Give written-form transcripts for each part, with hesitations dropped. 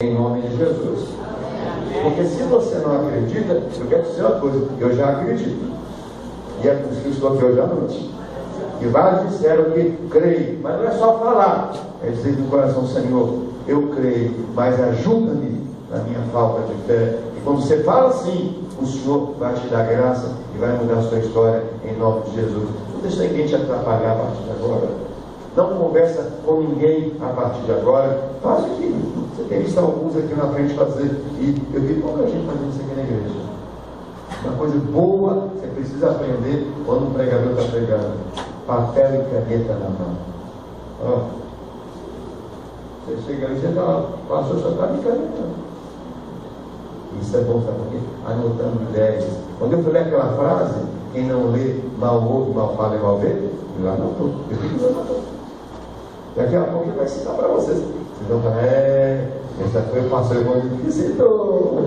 Em nome de Jesus. Porque se você não acredita, eu quero dizer uma coisa, eu já acredito. E é por isso que eu estou aqui hoje à noite. E vários disseram que creio, mas não é só falar, é dizer no coração: Senhor, eu creio, mas ajuda-me na minha falta de fé. E quando você fala assim, o Senhor vai te dar graça e vai mudar a sua história em nome de Jesus. Não deixa ninguém te atrapalhar a partir de agora. Não conversa com ninguém a partir de agora. Faz aqui. Você tem visto alguns aqui na frente fazer. E eu vi pouca gente fazendo isso aqui na igreja. Uma coisa boa, você precisa aprender quando o pregador está pregando. Papel e caneta na mão. Ó. Você chega aí e diz: ó, pastor, só está me canetando. Isso é bom, sabe por quê? Anotando ideias. Quando eu falei aquela frase, quem não lê, mal ouve, mal fala e mal vê, eu anotou. Eu fico anotando. Daqui a pouco ele vai ensinar para vocês. Vocês vão falar: essa foi o pastor Evandro que ensinou.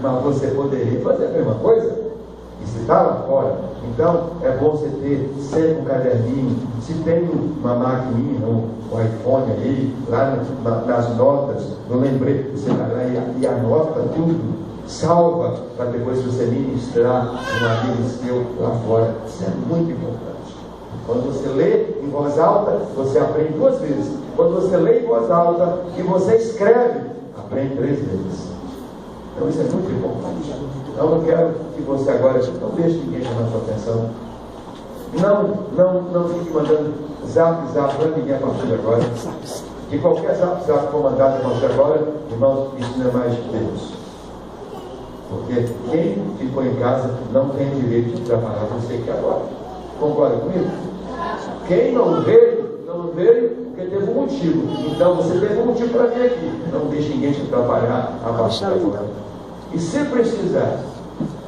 Mas você poderia fazer a mesma coisa? E se está lá fora, então é bom você ter sempre um caderninho. Se tem uma maquininha, um iPhone aí, lá nas notas, no lembrete, você vai lá e anota tudo, salva, para depois você ministrar um amigo seu lá fora. Isso é muito importante. Quando você lê em voz alta, você aprende 2 vezes. Quando você lê em voz alta e você escreve, aprende 3 vezes. Então isso é muito importante. Eu não quero que você agora não deixe ninguém chamar a sua atenção. Não fique mandando zap para ninguém a partir de agora. De qualquer zap que for mandado a partir de agora, irmãos, isso não é mais de Deus. Porque quem ficou em casa não tem direito de trabalhar você aqui agora. Concorda comigo? Quem não veio porque teve um motivo. Então você teve um motivo para vir aqui. Não deixe ninguém te atrapalhar a partir de agora. E se precisar,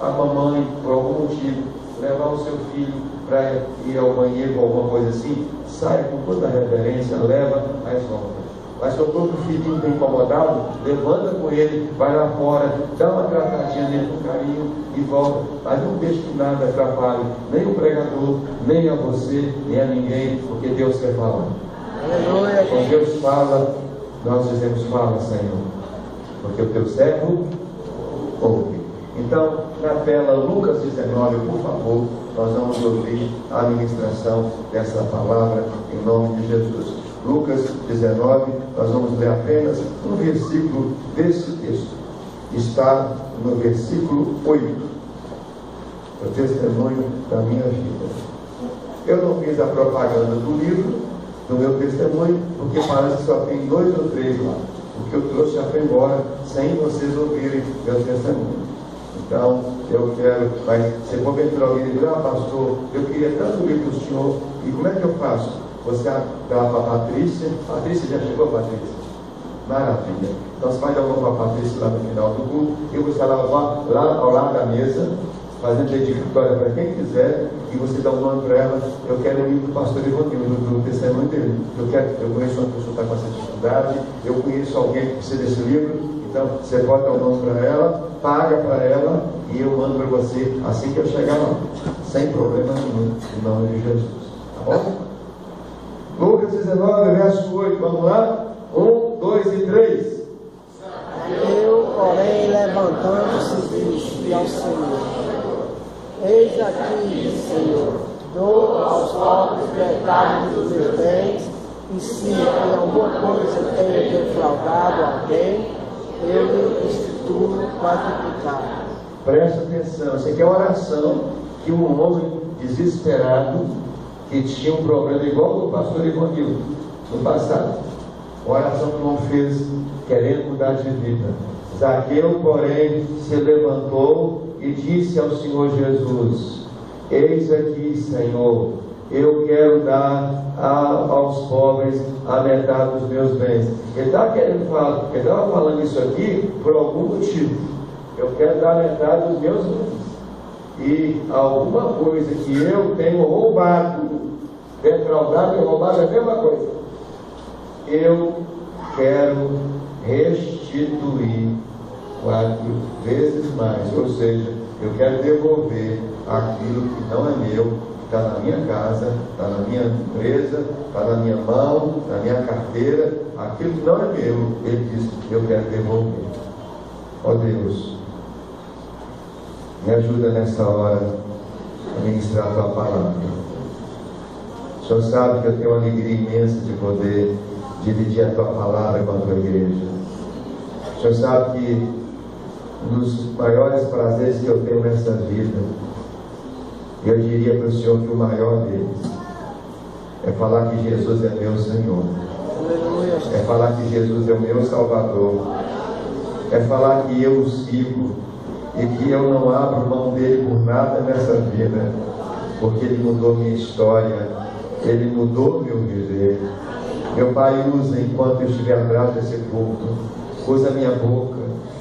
a mamãe, por algum motivo, levar o seu filho para ir ao banheiro ou alguma coisa assim, sai com toda a reverência, leva, mas volta. Mas se o próprio filhinho está incomodado, levanta com ele, vai lá fora, dá uma tratadinha nele com carinho e volta. Mas não deixe que nada atrapalhe, nem o pregador, nem a você, nem a ninguém, porque Deus quer falar. Quando Deus fala, nós dizemos: fala, Senhor, porque o teu servo ouve. Então, na tela, Lucas 19, por favor, nós vamos ouvir a ministração dessa palavra em nome de Jesus. Lucas 19, nós vamos ler apenas um versículo desse texto. Está no versículo 8. O testemunho da minha vida. Eu não fiz a propaganda do livro, do meu testemunho, porque parece que só tem 2 ou 3 lá. O que eu trouxe já foi embora, sem vocês ouvirem meu testemunho. Então, eu quero, mas se porventura alguém dizer: pastor, eu queria tanto ouvir do senhor, e como é que eu faço? Você dá para a Patrícia. Patrícia, já chegou, Patrícia? Maravilha. Então você vai dar uma para a Patrícia lá no final do culto. Eu vou estar lá ao lado da mesa, fazendo dedicatória para quem quiser, e você dá um nome para ela. Eu quero ir para o pastor Evandro, do testemunho dele. Eu conheço uma pessoa que está com essa dificuldade, eu conheço alguém que precisa desse livro. Então você pode dar o nome para ela, paga para ela, e eu mando para você assim que eu chegar lá, sem problema nenhum, em nome de Jesus. Tá bom? Lucas 19, verso 8, vamos lá? 1, 2 e 3. Eu, porém, levantando-se, disse ao Senhor: eis aqui, Senhor, dou aos pobres metade dos meus bens, e se em alguma coisa tenho defraudado alguém, eu lhe restituo quadruplicado. Presta atenção, isso aqui é uma oração que um homem desesperado, que tinha um problema igual o pastor Ivanildo no passado, uma oração que não fez querendo mudar de vida. Zaqueu, porém, se levantou e disse ao Senhor Jesus: eis aqui, Senhor, eu quero dar aos pobres a metade dos meus bens. Ele estava querendo falar, ele estava falando isso aqui por algum motivo. Eu quero dar a metade dos meus bens. E alguma coisa que eu tenho roubado, defraudado e roubado é a mesma coisa, eu quero restituir 4 vezes mais. Ou seja, eu quero devolver aquilo que não é meu, que está na minha casa, está na minha empresa, está na minha mão, na minha carteira, aquilo que não é meu, ele diz, eu quero devolver. Ó Deus, me ajuda nessa hora a ministrar a tua palavra. O Senhor sabe que eu tenho uma alegria imensa de poder dividir a tua palavra com a tua igreja. O Senhor sabe que um dos maiores prazeres que eu tenho nessa vida, eu diria para o Senhor que o maior deles é falar que Jesus é meu Senhor, é falar que Jesus é o meu Salvador, é falar que eu o sigo e que eu não abro mão dele por nada nessa vida, porque ele mudou minha história, ele mudou meu viver. Meu Pai, usa enquanto eu estiver atrás desse culto, usa minha boca,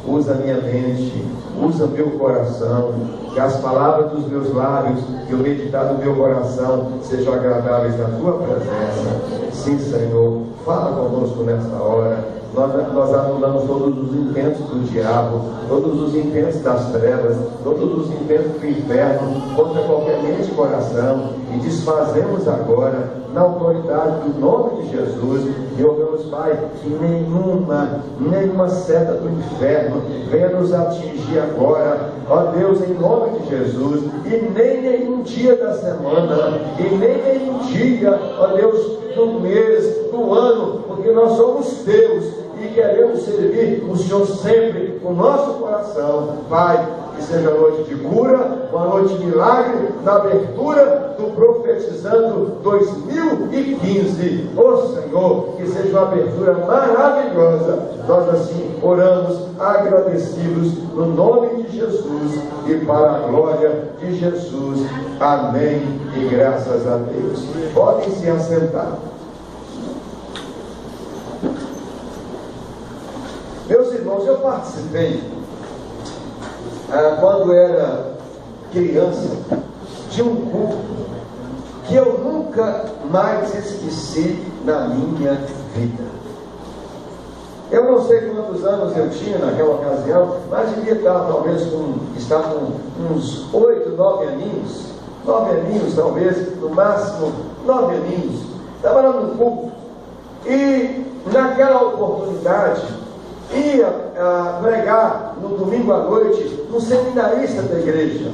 usa minha mente, usa meu coração, que as palavras dos meus lábios e o meditar do meu coração sejam agradáveis na tua presença. Sim, Senhor, fala conosco nessa hora. Nós anulamos todos os intentos do diabo, todos os intentos das trevas, todos os intentos do inferno contra qualquer mente e coração, e desfazemos agora, na autoridade do nome de Jesus, e rogamos, Pai, que nenhuma seta do inferno venha nos atingir agora, ó Deus, em nome de Jesus, e nem nenhum dia da semana, e nem nenhum dia, ó Deus, do mês, do ano, porque nós somos teus e queremos servir o Senhor sempre com o nosso coração. Pai, que seja a noite de cura, uma noite de milagre, na abertura do Profetizando 2015. Ó Senhor, que seja uma abertura maravilhosa. Nós assim oramos agradecidos no nome de Jesus e para a glória de Jesus. Amém e graças a Deus. Podem se assentar. Meus irmãos, eu participei, quando era criança, de um culto que eu nunca mais esqueci na minha vida. Eu não sei quantos anos eu tinha naquela ocasião, mas devia estar talvez com uns 8, 9 aninhos, 9 aninhos talvez, no máximo 9 aninhos. Estava lá no culto e naquela oportunidade ia pregar no domingo à noite um seminarista da igreja.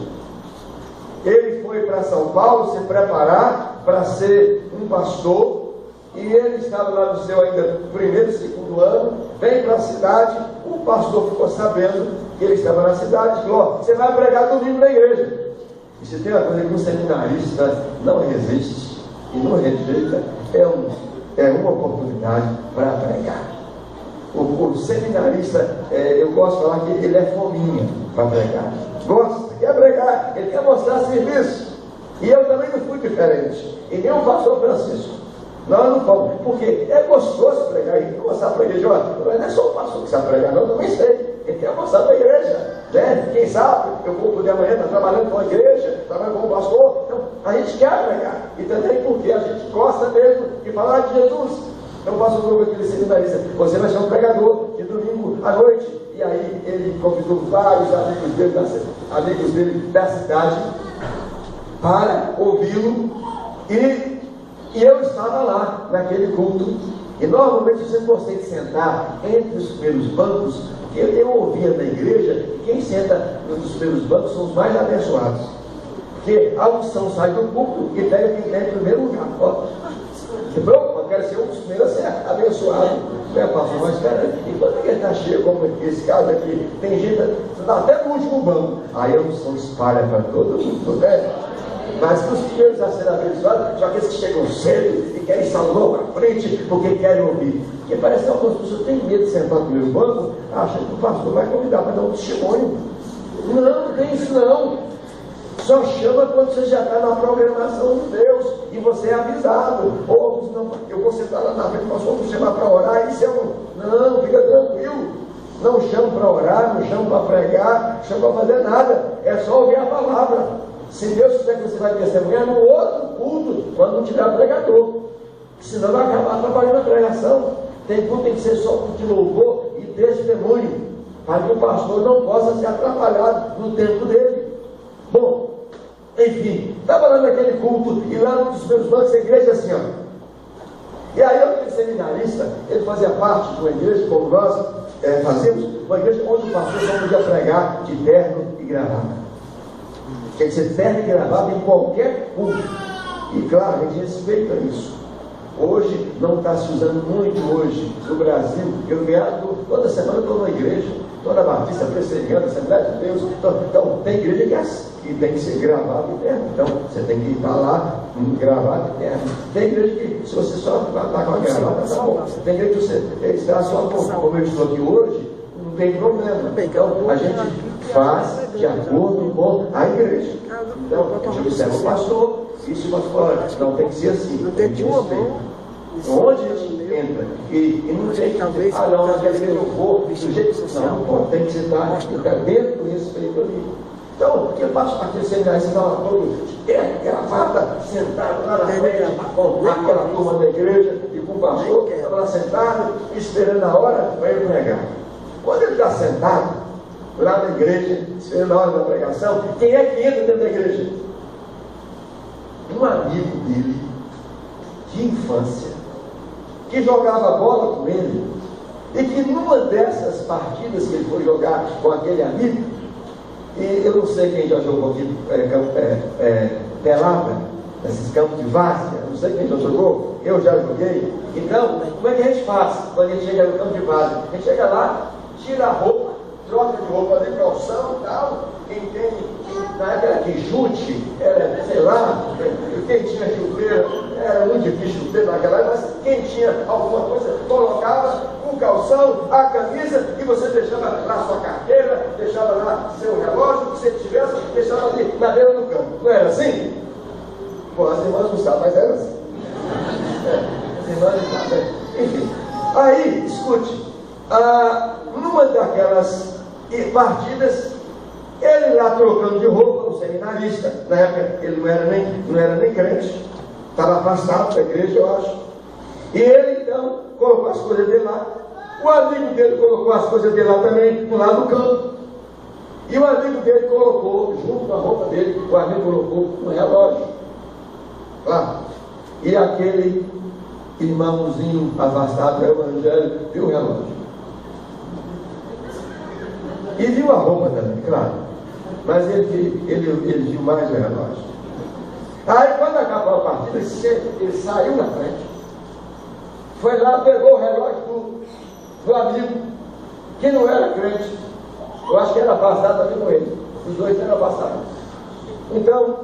Ele foi para São Paulo se preparar para ser um pastor, e ele estava lá no seu ainda primeiro, segundo ano, vem para a cidade. O pastor ficou sabendo que ele estava na cidade, falou: você vai pregar domingo na igreja. E se tem uma coisa que um seminarista não resiste e não rejeita, é uma oportunidade para pregar. O seminarista, eu gosto de falar que ele é fominha para pregar. Gosta, quer pregar, ele quer mostrar serviço. E eu também não fui diferente. E nem o pastor Francisco. Nós não fomos, porque é gostoso pregar. E mostrar para a igreja, olha, não é só o pastor que sabe pregar, não, eu também sei. Ele quer mostrar para a igreja, né? Quem sabe, eu vou poder amanhã estar trabalhando com a igreja, trabalhando com o pastor. Então, a gente quer pregar. E também porque a gente gosta mesmo de falar de Jesus. Então, o pastor falou com aquele seminarista: você vai ser um pregador de domingo à noite. E aí ele convidou vários amigos dele da cidade para ouvi-lo. E eu estava lá naquele culto. E normalmente eu sempre gostei de sentar entre os primeiros bancos, porque eu ouvia na igreja que quem senta nos primeiros bancos são os mais abençoados. Porque a unção sai do púlpito e pega quem está em primeiro lugar. Eu quero ser um dos primeiros a ser abençoado. Pastor, mas cara, enquanto ele está cheio, como esse caso aqui, tem gente que está até no último banco. Aí a unção espalha para todo mundo, né? Mas os primeiros a ser abençoados são aqueles que chegam cedo e querem estar logo à frente porque querem ouvir. Porque parece que algumas pessoas têm medo de sentar no primeiro banco, achando que o pastor vai convidar para dar um testemunho. Não tem isso não. Só chama quando você já está na programação de Deus e você é avisado. Ou não, eu vou sentar lá na frente, nós vamos chamar para orar. Isso é não, fica tranquilo. Não chamo para orar, não chamo para pregar, não chamo para fazer nada. É só ouvir a palavra. Se Deus quiser que você vai testemunhar no outro culto, quando não tiver pregador. Senão vai acabar atrapalhando a pregação. Tem culto que tem que ser só culto de louvor e testemunho, para que o pastor não possa ser atrapalhado no tempo dele. Bom, enfim, estava lá naquele culto, e lá nos meus bancos da igreja assim, ó. E aí aquele seminarista, ele fazia parte de uma igreja, como nós fazemos, uma igreja onde o pastor só podia pregar de terno e gravata. Quer dizer, terno e gravata em qualquer culto. E claro, a gente respeita isso. Hoje, não está se usando muito hoje no Brasil. Eu viajo, toda semana eu estou numa igreja, toda batista, presbiteriana, Assembleia de Deus. Então tem igreja que tem que ser gravado em terno. Então você tem que estar lá gravado em terno. Tem igreja que, se você só está com a gravata, tá bom. Tem igreja que você está só como eu estou aqui hoje, não tem problema. Então a gente faz de acordo com a igreja. Então a gente observa o pastor, isso mas fora. Não tem que ser assim. Não tem que respeito. Onde a gente entra e não tem que não, naquela igreja eu vou, do jeito que não pode, tem que estar dentro do respeito ali. Então, eu passo para aquele seminário, você estava todo de terno, gravata, sentado lá na frente, com aquela turma da igreja e com o pastor, estava lá sentado, esperando a hora para ele pregar. Quando ele está sentado lá na igreja, esperando a hora da pregação, quem é que entra dentro da igreja? Um amigo dele, de infância, que jogava bola com ele, e que numa dessas partidas que ele foi jogar com aquele amigo, e eu não sei quem já jogou aqui pelada, nesses campos de várzea, não sei quem já jogou, eu já joguei. Então, como é que a gente faz quando a gente chega no campo de várzea? A gente chega lá, tira a roupa, troca de roupa de calção e tal. Quem tem, na época de chute, era, sei lá, quem tinha chuteira, era muito difícil chuteira naquela época, mas quem tinha alguma coisa, colocava o calção, a camisa, e você deixava lá sua carteira, deixava lá seu relógio, o que você tivesse, deixava ali na beira do campo. Não era assim? Bom, as irmãs não sabem, mas era assim. As irmãs não sabem. Enfim, aí, escute, numa daquelas partidas, ele lá trocando de roupa, o seminarista, na época ele não era nem crente, estava afastado da igreja, eu acho. E ele então colocou as coisas dele lá. O amigo dele colocou as coisas dele lá também, do lado do campo. E o amigo dele colocou, junto com a roupa dele, o amigo colocou um relógio. Claro. E aquele irmãozinho afastado do evangelho viu o relógio. E viu a roupa também, claro. Mas ele viu mais o relógio. Aí quando acabou a partida, ele saiu na frente. Foi lá, pegou o relógio do amigo, que não era crente. Eu acho que era afastado também com ele. Os dois eram afastados. Então,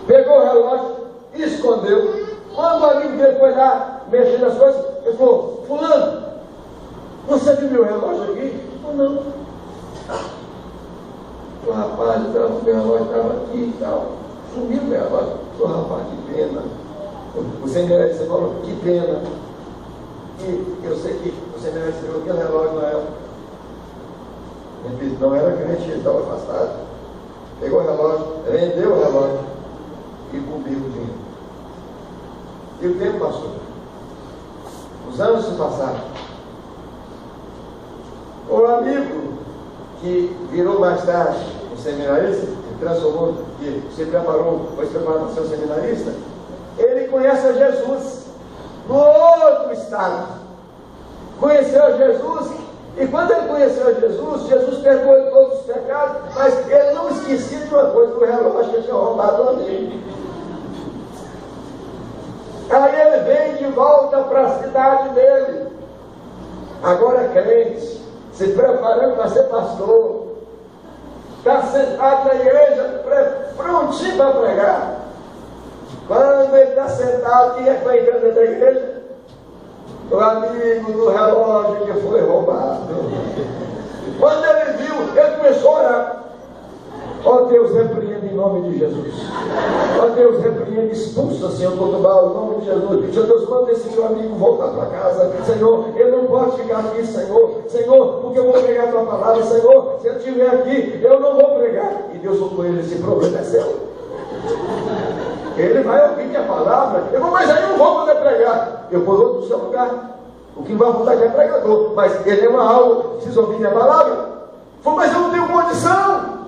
pegou o relógio e escondeu. Quando o amigo dele foi lá mexer nas coisas, ele falou: fulano, você viu meu relógio aqui? Ele falou: não. O rapaz, o meu relógio estava aqui e tal. Sumiu o meu relógio. O rapaz, que pena. O seminarista falou: que pena. E eu sei que o seminarista viu aquele relógio na época. Ele não era crente, ele estava afastado. Pegou o relógio, vendeu o relógio e cobriu o dinheiro. E o tempo passou. Os anos se passaram. O amigo que virou mais tarde um seminarista, que transformou, que se preparou, foi se preparado para ser um seminarista, ele conhece a Jesus no outro estado. Conheceu Jesus, e quando ele conheceu a Jesus, Jesus perdoou todos os pecados, mas ele não esquecia de uma coisa, do relógio que ele tinha roubado a mim. Aí ele vem de volta para a cidade dele, agora crente, se preparando para ser pastor, está sentado na igreja, prontinho para pregar. Quando ele está sentado, quem é que vai entrando dentro da igreja? O amigo do relógio que foi roubado. Quando ele viu, ele começou a orar. Ó Deus, repreenda em nome de Jesus. Ó Deus, repreenda, expulsa, Senhor, todo mal, em nome de Jesus. Senhor Deus, manda esse meu amigo voltar para casa. Senhor, ele não pode ficar aqui, Senhor. Senhor, porque eu vou pregar a tua palavra. Senhor, se ele estiver aqui, eu não vou pregar. E Deus falou com ele: esse problema é seu. Ele vai ouvir minha palavra. Eu vou, mas aí eu não vou poder pregar. Eu vou outro do seu lugar. O que vai voltar aqui é pregador. Mas ele é uma alma, precisa ouvir minha palavra. Falei: mas eu não tenho condição.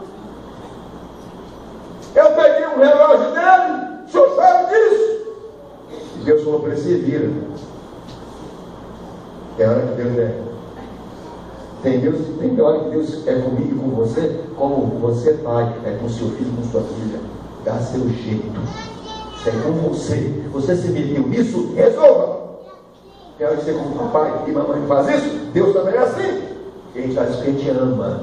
Eu peguei um relógio dele, o senhor sabe disso. E Deus falou para ele: se vira. É hora que Deus é. Tem hora que Deus é comigo e com você, como você, pai, é com seu filho, com sua filha. Dá seu jeito. Isso é com você. Você se mediu nisso, resolva. Tem hora que você, como papai e mamãe, faz isso. Deus também é assim. E a gente faz isso porque a gente ama.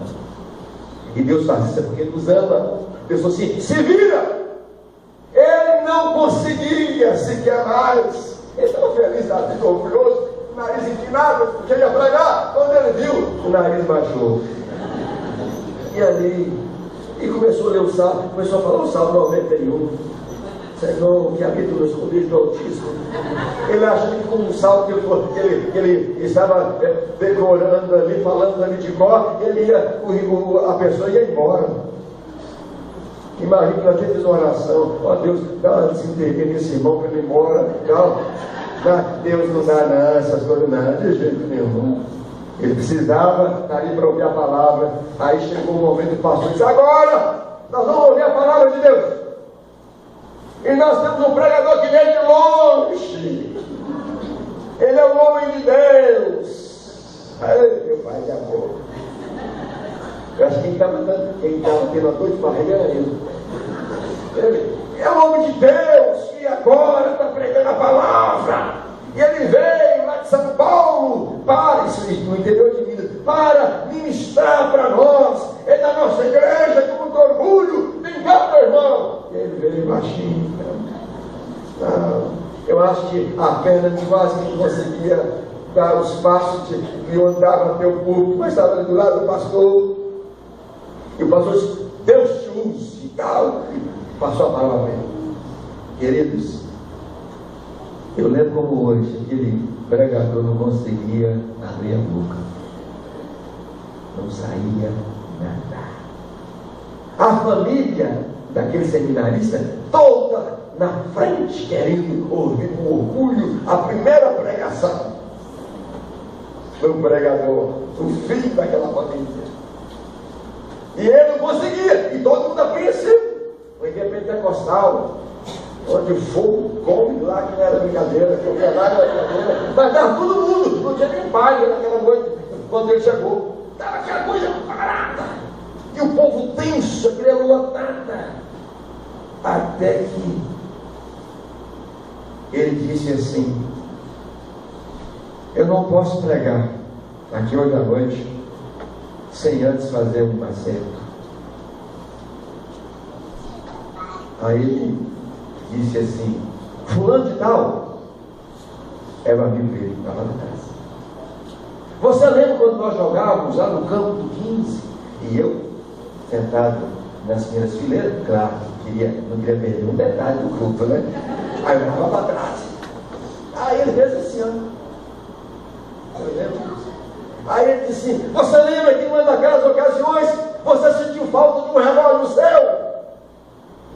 E Deus faz isso porque Ele nos ama. Deus falou assim: se vira. Ele não conseguia sequer mais. Ele estava feliz da vida, orgulhoso, o nariz inclinado, porque ia pregar. Quando ele viu, o nariz baixou. E ali, e começou a ler o salmo, começou a falar o salmo 91. Senhor, que habita no esconderijo do Altíssimo. Ele achou que com um salmo que ele estava decorando ali, falando ali de cor, a pessoa ia embora. Imagina que a gente fez uma oração: ó Deus, dá uma desinteria nesse irmão para ele ir embora. Calma. Deus não dá não, essas coisas não, de jeito nenhum. Ele precisava estar ali para ouvir a palavra. Aí chegou o momento do pastor disse: agora nós vamos ouvir a palavra de Deus. E nós temos um pregador que vem de longe. Ele é um homem de Deus. Ai, meu pai de amor. Eu acho que quem estava tendo a dor de barriga era ele. Ele é um homem de Deus que agora está pregando a palavra. E ele veio lá de São Paulo para, isso no interior de Minas, para ministrar para nós. É da nossa igreja, com muito orgulho. Vem cá, meu irmão. E ele veio baixinho. Eu acho que a perna quase que conseguia dar os passos e andava até o público, mas estava ali do lado do pastor. E o pastor disse: Deus te use e tal. E passou a palavra para ele. Queridos, eu lembro como hoje aquele pregador não conseguia abrir a boca. Não saía nada. A família daquele seminarista toda na frente, querendo ouvir com orgulho a primeira pregação. Foi um pregador, o filho daquela família. E ele não conseguia, e todo mundo apreensivo. Foi igreja pentecostal, onde o fogo come lá, que não era brincadeira, comia lá, não era brincadeira, mas estava todo mundo, não tinha nem pai naquela noite, quando ele chegou. Estava aquela coisa parada, e o povo tenso, a igreja lotada, até que ele disse assim: eu não posso pregar aqui hoje à noite sem antes fazer um acerto. Aí ele disse assim: fulano de tal era o amigo dele, estava na casa. Você lembra quando nós jogávamos lá no campo do 15? E eu, sentado nas primeiras fileiras, claro, não queria perder um detalhe do grupo, né? Aí eu estava para trás. Aí ele fez assim, ó. Eu lembro. Aí ele disse: você lembra que em uma daquelas ocasiões você sentiu falta de um relógio no céu?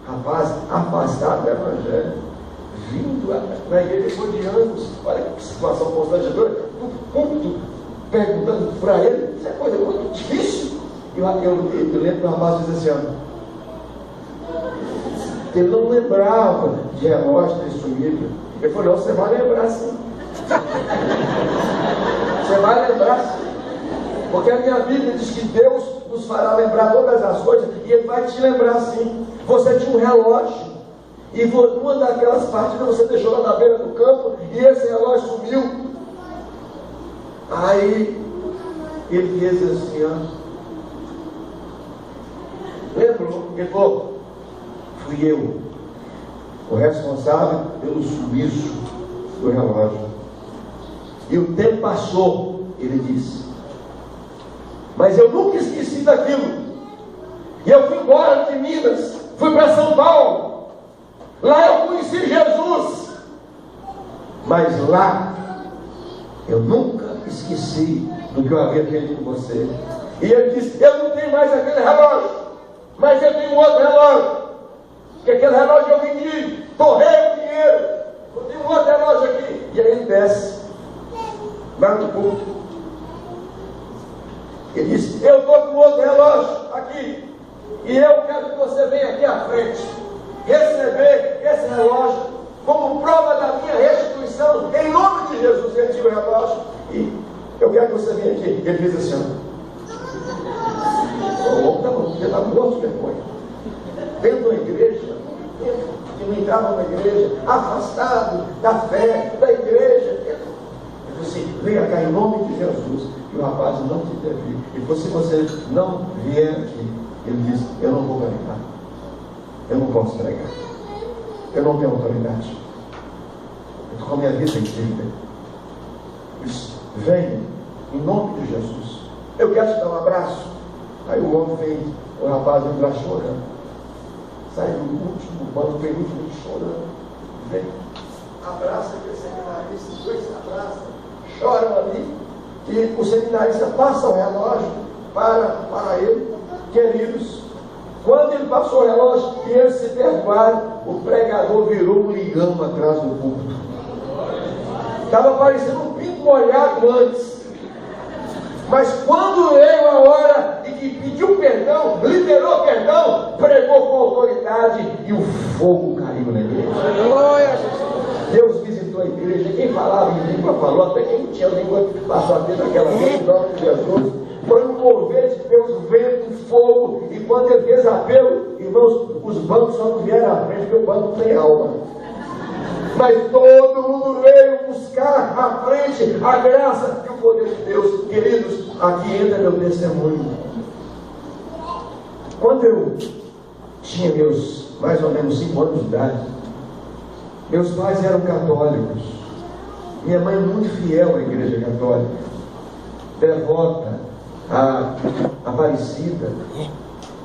Rapaz, afastado do evangelho, vindo na igreja depois de anos, olha que situação constrangedora, no culto, perguntando para ele, isso é coisa muito difícil. Eu lembro que o rapaz disse assim, ele não lembrava de relógio ter sumido. Ele falou: não, você vai lembrar sim. Você vai lembrar sim. Porque a minha Bíblia diz que Deus nos fará lembrar todas as coisas, e Ele vai te lembrar sim. Você tinha um relógio, e uma daquelas partidas você deixou lá na beira do campo, e esse relógio sumiu. Aí ele fez assim, ó. Lembrou? Ele falou: fui eu o responsável pelo sumiço do relógio. E o tempo passou, ele disse, mas eu nunca esqueci daquilo. E eu fui embora de Minas, fui para São Paulo. Lá eu conheci Jesus. Mas lá eu nunca esqueci do que eu havia feito com você. E ele disse: eu não tenho mais aquele relógio, mas eu tenho outro relógio. Que aquele relógio eu vendi, torrei o dinheiro. Eu tenho um outro relógio aqui. E aí ele desce lá no culto. Ele disse: eu estou com outro relógio aqui, e eu quero que você venha aqui à frente receber esse relógio como prova da minha restituição, em nome de Jesus. Ele tira o relógio e eu quero que você venha aqui. Ele diz assim: o homem está morto de vergonha. Dentro da igreja, que não entrava na igreja, afastado da fé, da igreja. Ele disse assim: venha cá em nome de Jesus. E o rapaz não te teve. E se você não vier aqui, ele disse: eu não vou pregar. Eu não posso pregar. Eu não tenho autoridade. Eu estou com a minha vida inteira. Venha em nome de Jesus. Eu quero te dar um abraço. Aí o homem fez, o rapaz veio lá chorando. Sai do último banco, penúltimo, chorando. Vem, abraça aquele seminarista, os dois se abraçam, choram ali. E o seminarista passa o relógio para ele. Queridos, quando ele passou o relógio e eles se perdoaram, o pregador virou um ligão atrás do púlpito. Estava parecendo um pinto molhado antes. Mas quando veio a hora de que pediu perdão, liberou perdão, pregou com autoridade e o fogo caiu na igreja. Deus visitou a igreja. Quem falava em língua falou, até quem tinha língua passou a ter naquela vez, em nome de Jesus. Foi um mover de Deus, vento, fogo. E quando ele fez apelo, irmãos, os bancos só não vieram à frente, porque o banco não tem alma. Mas todo mundo veio buscar à frente a graça e o poder de Deus. Queridos, aqui entra meu testemunho. Quando eu tinha meus mais ou menos 5 anos de idade, meus pais eram católicos. Minha mãe muito fiel à igreja católica, devota, Aparecida.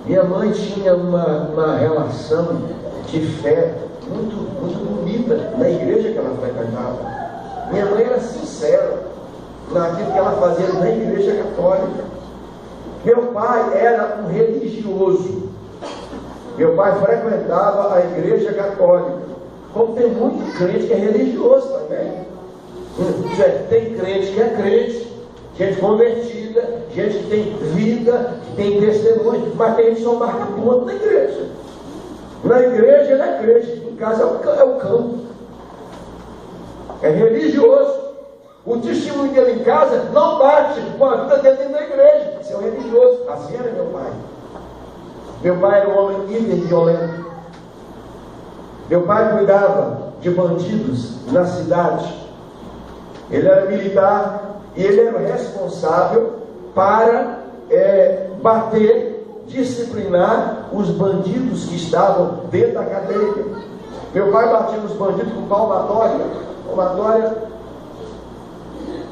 Minha mãe tinha uma relação de fé muito bonita na igreja que ela frequentava. Minha mãe era sincera naquilo que ela fazia na igreja católica. Meu pai era um religioso. Meu pai frequentava a igreja católica. Como tem muito crente que é religioso também. Tem crente que é crente, gente convertida, gente que tem vida, que tem testemunho, mas tem gente que só marca ponto na igreja. Na igreja ele é crente, em casa é o campo. É religioso. O testemunho dele em casa não bate com a vida dele dentro da igreja. Esse é o religioso. Assim era meu pai. Meu pai era um homem hiperviolento. Meu pai cuidava de bandidos na cidade. Ele era militar e ele era responsável para bater, disciplinar os bandidos que estavam dentro da cadeia. Meu pai batia nos bandidos com palmatória. Palmatória,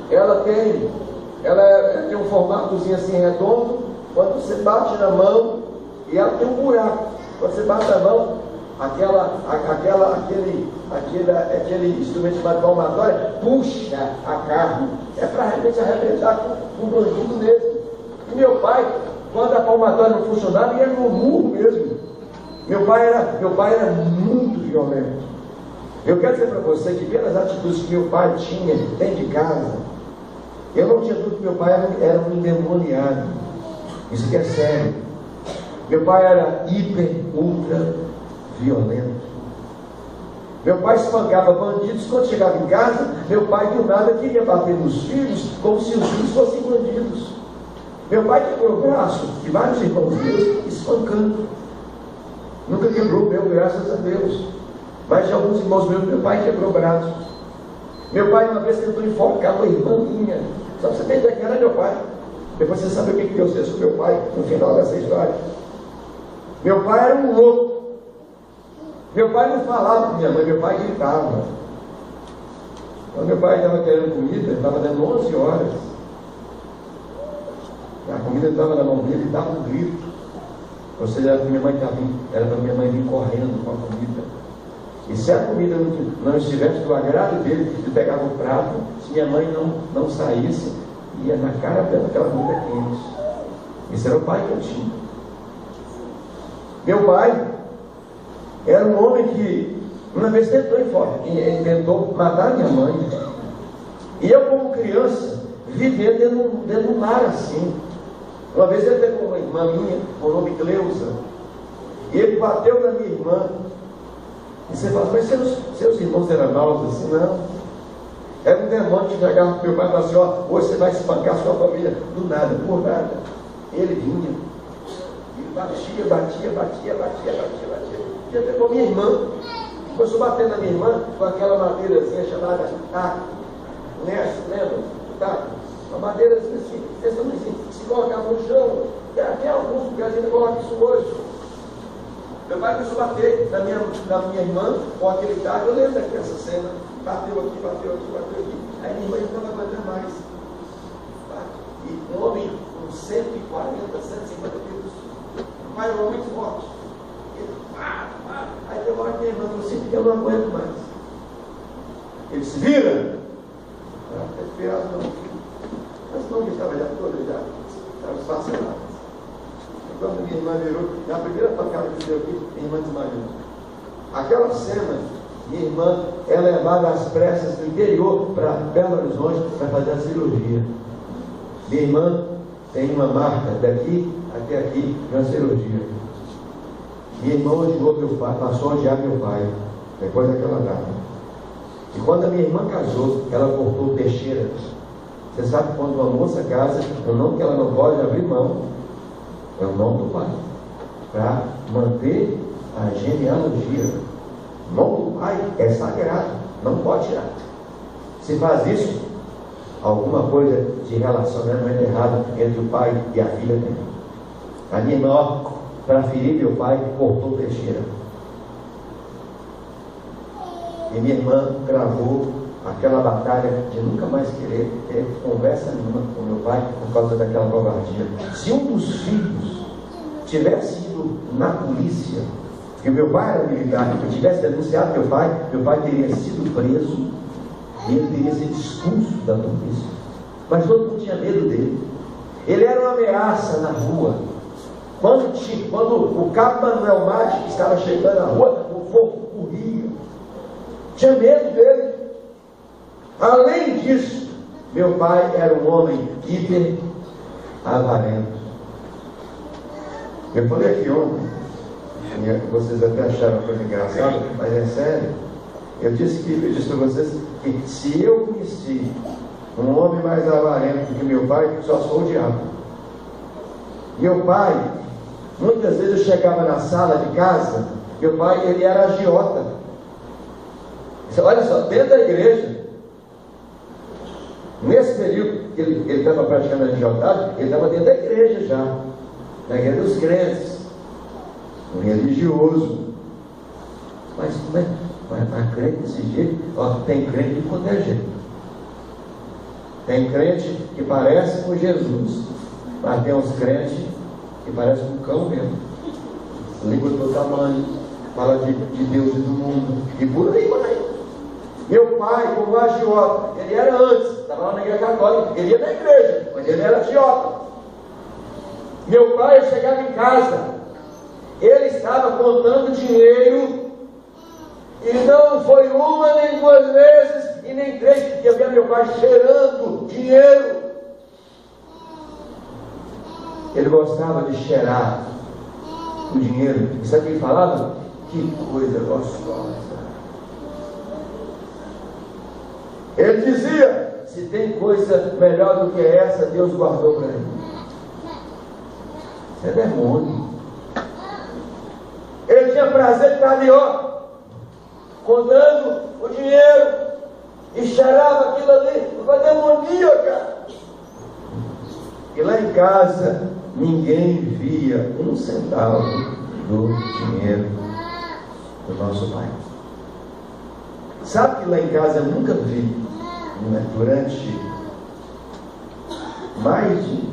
ela tem um formatozinho assim redondo. Quando você bate na mão, e ela tem um buraco. Quando você bate na mão, aquele instrumento chamado palmatória puxa a carne. É para realmente arrebentar com um bandido mesmo. E meu pai, quando a palmatória não funcionava, ia no murro mesmo. Meu pai era muito violento. Eu quero dizer para você que pelas atitudes que meu pai tinha dentro de casa, eu não tinha dúvida que meu pai era um endemoniado. Isso aqui é sério. Meu pai era ultra violento. Meu pai espancava bandidos. Quando chegava em casa, meu pai do nada queria bater nos filhos, como se os filhos fossem bandidos. Meu pai quebrou o braço de vários irmãos meus espancando. Nunca quebrou o meu, graças a Deus. Mas de alguns irmãos meus, meu pai quebrou o braço. Meu pai uma vez tentou enforcar uma irmã minha. Só para você ter ideia que era meu pai. Depois você sabe o que Deus fez com meu pai no final dessa história. Meu pai era um louco. Meu pai não falava com minha mãe, meu pai gritava. Quando meu pai estava querendo comida, estava dando 11 horas. A comida estava na mão dele e dava um grito. Ou seja, era para minha mãe vir correndo com a comida. E se a comida não estivesse do agrado dele, ele pegava o prato. Se minha mãe não saísse, ia na cara dela aquela comida quente. Esse era o pai que eu tinha. Meu pai era um homem que uma vez tentou matar minha mãe. E eu, como criança, vivia dentro de um lar assim. Uma vez ele pegou uma irmã minha, com o nome Cleusa, e ele bateu na minha irmã. E você fala, mas seus irmãos eram maus assim? Não. Era um demônio que chegava para o meu pai e falava assim, ó, hoje você vai espancar a sua família. Do nada, por nada. Ele vinha. E batia. Já pegou minha irmã. Começou batendo na minha irmã com aquela madeirazinha chamada taco. Lembra? Taco. Uma madeirazinha assim. Vocês estão assim, se colocava no chão. Tem alguns lugares ainda colocam isso hoje. Meu pai começou a bater na minha irmã com aquele taco. Eu lembro dessa cena. Bateu aqui. Aí minha irmã não estava aguentando mais. E um homem com 140, 150 quilos. O pai era um homem forte. Aí tem uma hora que minha irmã falou assim, eu não aguento mais. Ele se vira. As mãos estavam já todas, já estavam esfacenadas. Quando minha irmã virou, na primeira pancada que deu aqui, minha irmã desmaiou. Aquela cena, minha irmã é levada às pressas do interior para Belo Horizonte para fazer a cirurgia. Minha irmã tem uma marca daqui até aqui na cirurgia. Minha irmã odiou meu pai, passou a odiar meu pai depois daquela data. E quando a minha irmã casou, ela cortou Teixeira. Você sabe quando uma moça casa, o nome que ela não pode abrir mão é o nome do pai, para manter a genealogia. O nome do pai é sagrado, não pode tirar. Se faz isso, alguma coisa de relacionamento errado entre o pai e a filha dele. A minha irmã, para ferir meu pai, cortou Teixeira. E minha irmã gravou aquela batalha de nunca mais querer ter conversa nenhuma com meu pai por causa daquela covardia. Se um dos filhos tivesse ido na polícia, porque meu pai era militar, e tivesse denunciado meu pai teria sido preso e ele teria sido expulso da polícia. Mas todo mundo tinha medo dele. Ele era uma ameaça na rua. Quando o cabo Manuel Mate estava chegando na rua, o fogo corria. Tinha medo dele. Além disso, meu pai era um homem hiper avarento. Eu falei aqui ontem, vocês até acharam coisa engraçada, mas é sério. Eu disse para vocês que se eu conheci um homem mais avarento que meu pai, só sou o diabo. Meu pai, muitas vezes eu chegava na sala de casa, meu pai, ele era agiota. Olha só, dentro da igreja, nesse período que ele estava praticando a agiotagem, ele estava dentro da igreja já, na igreja dos crentes, um religioso. Mas como é? Mas crente desse jeito? Ó, tem crente de qualquer jeito. Tem crente que parece com Jesus, mas tem uns crentes que parecem com um cão mesmo. Língua do tamanho, fala de Deus e do mundo, e por aí vai. Meu pai, como agiota, ele era antes, estava lá na igreja católica, ele ia na igreja, mas ele era agiota. Meu pai chegava em casa, ele estava contando dinheiro, e não foi uma nem duas vezes, e nem três, que eu via meu pai cheirando dinheiro. Ele gostava de cheirar o dinheiro. E sabe o que ele falava? Que coisa gostosa. Ele dizia, se tem coisa melhor do que essa, Deus guardou para ele. Isso é demônio. Ele tinha prazer de estar ali, ó, contando o dinheiro, e cheirava aquilo ali, uma demoníaca. E lá em casa, ninguém via um centavo do dinheiro do nosso pai. Sabe que lá em casa eu nunca vi, durante mais de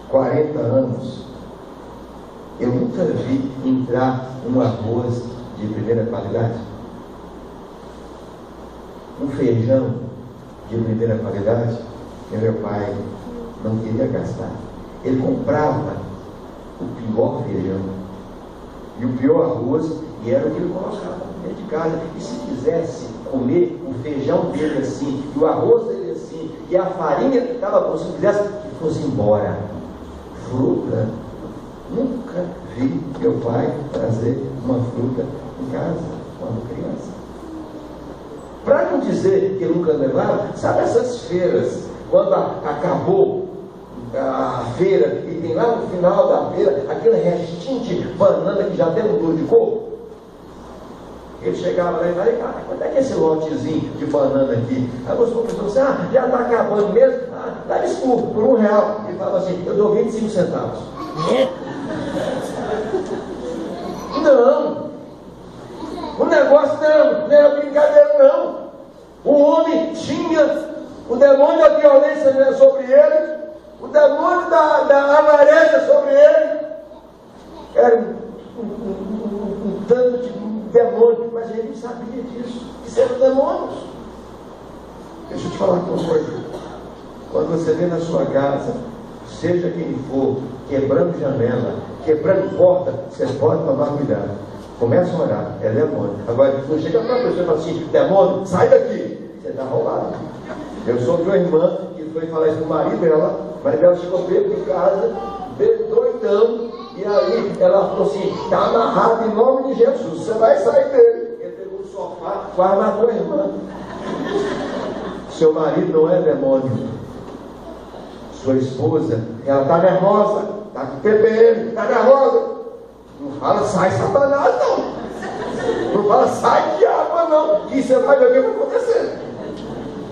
40 anos, eu nunca vi entrar um arroz de primeira qualidade, um feijão de primeira qualidade, que meu pai não queria gastar. Ele comprava o pior feijão e o pior arroz, e era o que ele colocava dentro de casa. E se quisesse comer o feijão dele assim, e o arroz dele assim, e a farinha que estava bom, se quisesse que fosse embora. Fruta, nunca vi meu pai trazer uma fruta em casa. quando criança. Para não dizer que nunca levaram, sabe essas feiras, quando acabou a feira e tem lá no final da feira aquele restinho de banana que já tem um dor de coco? Ele chegava lá e falava, cara, quanto é que é esse lotezinho de banana aqui? Aí você pensou assim, já está acabando mesmo? Dá desculpa, por R$1. Ele falava assim, eu dou 25 centavos. Não! O negócio não é brincadeira não. O homem tinha o demônio da violência sobre ele, o demônio da avareza sobre ele. Era um tanto de demônio, mas ele não sabia disso. Isso eram demônios. Deixa eu te falar uma coisa. Quando você vê na sua casa, seja quem for, quebrando janela, quebrando porta, você pode tomar cuidado. Começa a orar, é demônio. Agora, não chega para a pessoa e fala assim, demônio, sai daqui. Você está roubado. Eu sou de uma irmã que foi falar isso com o marido dela. O marido dela chegou bêbado em casa, doidão. E aí ela falou assim, está amarrado em nome de Jesus, você vai sair dele. Ele pegou o sofá, quase matou a irmã. Seu marido não é demônio. Sua esposa, ela está nervosa, está com TPM, está nervosa. Não fala, sai Satanás não. Não fala, sai diabo não. Que você vai ver o que vai acontecer.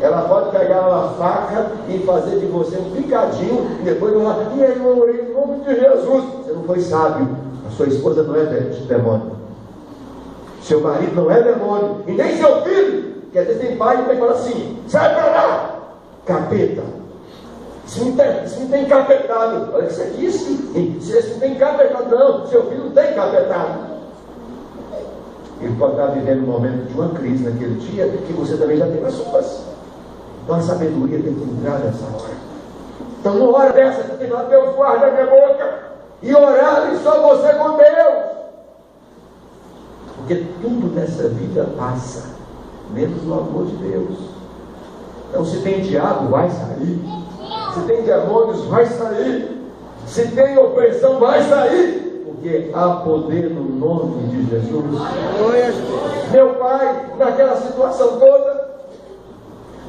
Ela pode pegar uma faca e fazer de você um picadinho e depois não vai, e aí eu orei em nome de Jesus. Você não foi sábio. A sua esposa não é demônio. Seu marido não é demônio. E nem seu filho. Que às vezes tem pai que fala assim, sai para lá, capeta. Isso não tem encapetado. Olha o que você disse. Isso não tem encapetado, não. Seu filho não tem encapetado. Ele pode estar vivendo um momento de uma crise naquele dia, que você também já teve as suas. Então a sabedoria tem que entrar nessa hora. Então, numa hora dessa, você tem que falar, Deus, guarda a minha boca. E orar e só você com Deus. Porque tudo nessa vida passa, menos o amor de Deus. Então, se tem diabo, vai sair. Se tem demônios, vai sair. Se tem opressão, vai sair. Porque há poder no nome de Jesus. Meu pai, naquela situação toda,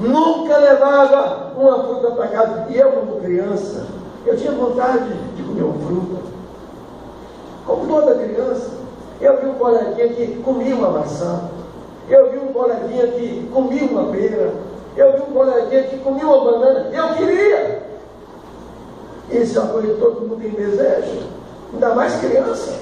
nunca levava uma fruta para casa. E eu, como criança, eu tinha vontade de comer uma fruta. Como toda criança, eu vi um coleguinha que comia uma maçã. Eu vi um coleguinha que comia uma pera. Eu vi um coleguinha que comia uma banana. Eu queria. Isso é uma coisa que todo mundo tem desejo. Ainda mais criança.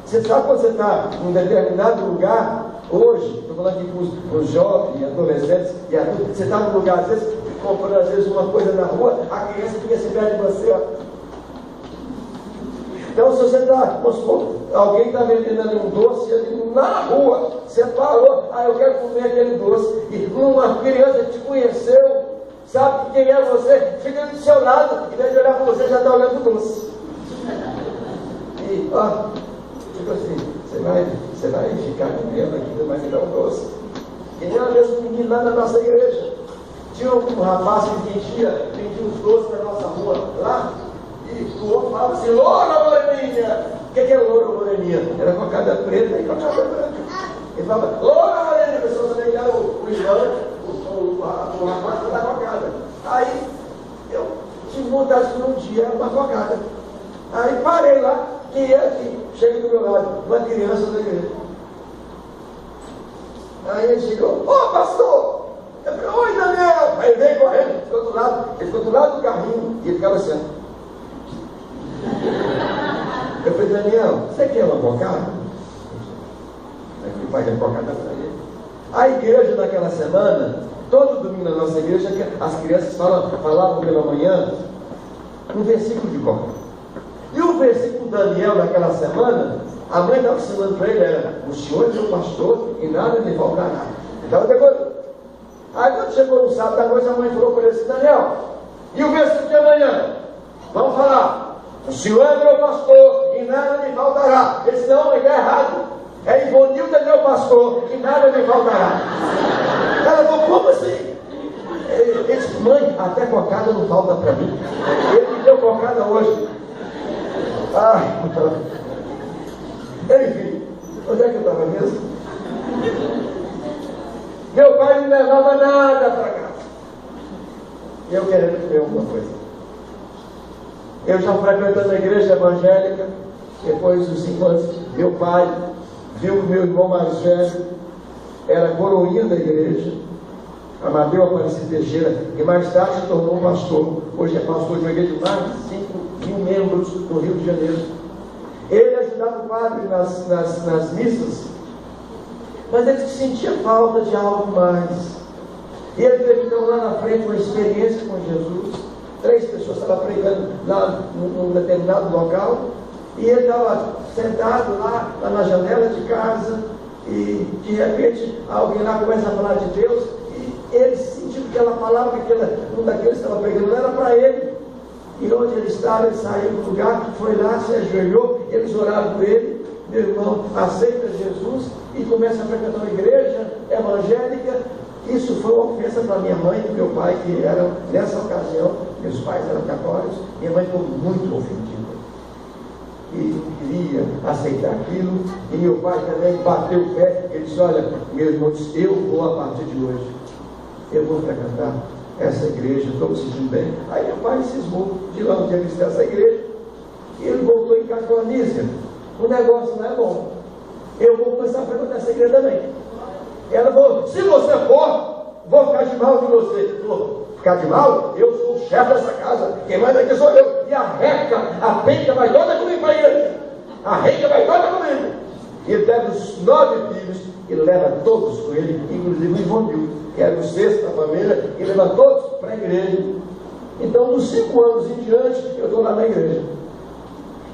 Você sabe quando você está em um determinado lugar, hoje, estou falando aqui com os jovens, adolescentes e adultos, você está num lugar, às vezes, comprando às vezes uma coisa na rua, a criança fica se perto de você, ó. Então, se você está, vamos supor, alguém está vendendo ali um doce ali na rua, você parou, eu quero comer aquele doce, e uma criança te conheceu, sabe quem é você, fica do seu lado, em vez de olhar para você, já está olhando o doce. E, tipo assim, você vai ficar comendo aqui, vai me dar um doce. E nem uma vez um menino lá na nossa igreja, tinha um rapaz que vendia uns doces na nossa rua, lá, e o outro falava assim, loura moreninha. O que é loura moreninha? Era cocada preta e cocada branca. Ele falava, loura moreninha, a pessoa também era o irmão, o rapaz da cocada. Aí eu tive vontade de um dia uma cocada. Aí parei lá, quem é aqui? Chega do meu lado, uma criança da igreja. Aí ele chegou, pastor! Eu falei, oi Daniel! Aí ele veio correndo, ficou do lado, ele ficou do lado do carrinho e ele ficava assim. Eu falei, Daniel, você quer uma cocada? Aí o pai deu cocada para ele. A igreja daquela semana, todo domingo na nossa igreja, as crianças falavam pela manhã um versículo de cor. E o versículo Daniel daquela semana, a mãe estava ensinando para ele, era, o Senhor é meu pastor e nada lhe faltará. Então decorou. Aí quando chegou no sábado da noite, a mãe falou para ele assim, Daniel, e o versículo de amanhã? Vamos falar. O Senhor é meu pastor e nada lhe faltará. Ele disse, não, ele é errado. É Ivonildo é meu pastor e nada lhe faltará. Ela falou, como assim? Ele disse, mãe, até cocada não falta para mim. Ele me deu cocada hoje. Enfim, onde é que eu estava mesmo? pai não levava nada para casa. Eu querendo comer alguma coisa. Eu já frequentando a igreja evangélica, depois dos 5 anos, meu pai viu que meu irmão mais velho era coroinha da igreja, Amadeu Aparecido Teixeira, que mais tarde se tornou pastor. Hoje é pastor de uma igreja de mais de 5.000 membros no Rio de Janeiro. Ele ajudava o padre nas missas, mas ele sentia falta de algo mais. E ele teve então lá na frente uma experiência com Jesus. 3 pessoas estavam pregando lá num determinado local, e ele estava sentado lá na janela de casa, e de repente alguém lá começa a falar de Deus, e ele sentiu que aquela palavra, um daqueles que estava pregando não era para ele. E onde ele estava, ele saiu do lugar, foi lá, se ajoelhou, eles oraram por ele. Meu irmão aceita Jesus e começa a frequentar uma igreja evangélica. Isso foi uma ofensa para minha mãe e meu pai, que eram, nessa ocasião, meus pais eram católicos. Minha mãe ficou muito ofendida e não queria aceitar aquilo. E meu pai também bateu o pé. Ele disse: olha, meu irmão, eu vou a partir de hoje, eu vou frequentar essa igreja, estou me sentindo bem. Aí meu pai cismou de lá onde ele está essa igreja, e ele voltou em casa e falou: Anísia, o negócio não é bom, eu vou começar a frequentar essa igreja também. Ela falou: se você for, vou ficar de mal de você. Falou: ficar de mal? Eu sou o chefe dessa casa, quem manda aqui sou eu. E a penca vai toda comigo para a igreja, a renca vai toda comigo. E ele pega os 9 filhos e leva todos com ele, inclusive o Ivonil, que era o 6º da família, e leva todos para a igreja. Então, dos 5 anos em diante, eu estou lá na igreja.